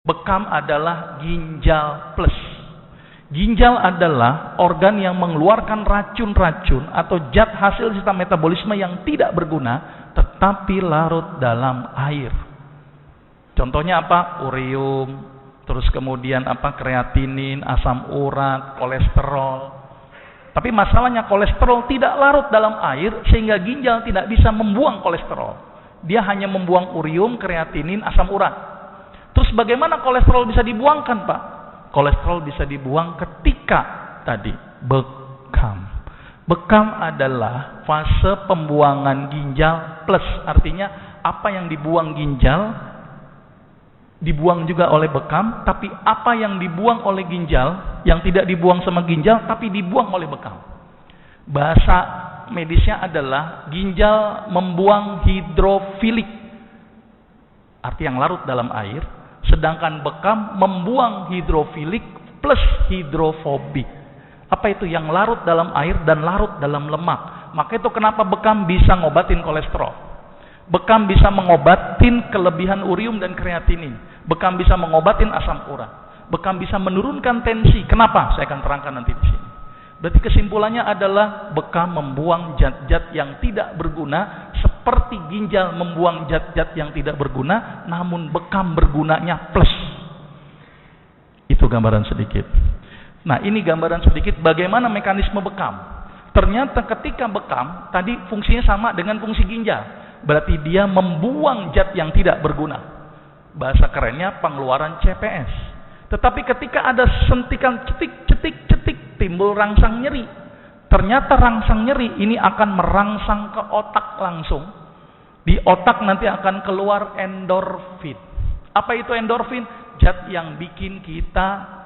Bekam adalah ginjal plus. Ginjal adalah organ yang mengeluarkan racun-racun atau zat hasil sistem metabolisme yang tidak berguna tetapi larut dalam air. Contohnya apa? Urium, terus kemudian apa? Kreatinin, asam urat, kolesterol. Tapi masalahnya kolesterol tidak larut dalam air sehingga ginjal tidak bisa membuang kolesterol. Dia hanya membuang urium, kreatinin, asam urat. Terus bagaimana kolesterol bisa dibuangkan, Pak? Kolesterol bisa dibuang ketika tadi bekam. Bekam adalah fase pembuangan ginjal plus. Artinya apa yang dibuang ginjal dibuang juga oleh bekam, tapi apa yang dibuang oleh ginjal yang tidak dibuang sama ginjal tapi dibuang oleh bekam. Bahasa medisnya adalah ginjal membuang hidrofilik, arti yang larut dalam air, sedangkan bekam membuang hidrofilik plus hidrofobik. Apa itu? Yang larut dalam air dan larut dalam lemak. Maka itu kenapa bekam bisa ngobatin kolesterol. Bekam bisa mengobatin kelebihan urium dan kreatinin. Bekam bisa mengobatin asam urat. Bekam bisa menurunkan tensi. Kenapa? Saya akan terangkan nanti di sini. Berarti kesimpulannya adalah bekam membuang zat-zat yang tidak berguna seperti ginjal membuang zat-zat yang tidak berguna, namun bekam bergunanya plus. Itu gambaran sedikit. Nah, ini gambaran sedikit bagaimana mekanisme bekam. Ternyata ketika bekam tadi fungsinya sama dengan fungsi ginjal. Berarti dia membuang zat yang tidak berguna. Bahasa kerennya pengeluaran CPS. Tetapi ketika ada sentikan cetik, timbul rangsang nyeri. Ternyata rangsang nyeri ini akan merangsang ke otak langsung. Di otak nanti akan keluar endorfin. Apa itu endorfin? Zat yang bikin kita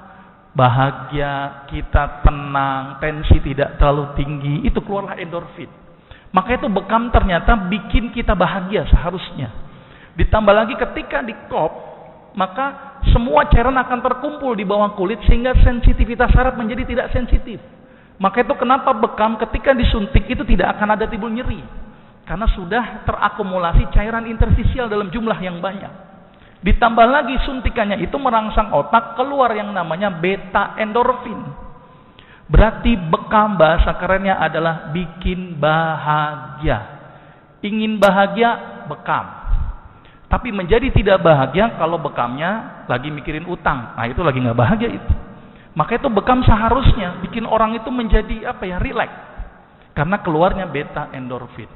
bahagia, kita tenang, tensi tidak terlalu tinggi. Itu keluarlah endorfin. Maka itu bekam ternyata bikin kita bahagia seharusnya. Ditambah lagi ketika di kop, maka semua cairan akan terkumpul di bawah kulit sehingga sensitivitas saraf menjadi tidak sensitif. Maka itu kenapa bekam ketika disuntik itu tidak akan ada timbul nyeri. Karena sudah terakumulasi cairan interstisial dalam jumlah yang banyak. Ditambah lagi suntikannya itu merangsang otak, keluar yang namanya beta endorfin. Berarti bekam bahasa kerennya adalah bikin bahagia. Ingin bahagia, bekam. Tapi menjadi tidak bahagia kalau bekamnya lagi mikirin utang. Nah, itu lagi nggak bahagia itu. Maka itu bekam seharusnya bikin orang itu menjadi rileks. Karena keluarnya beta endorfin.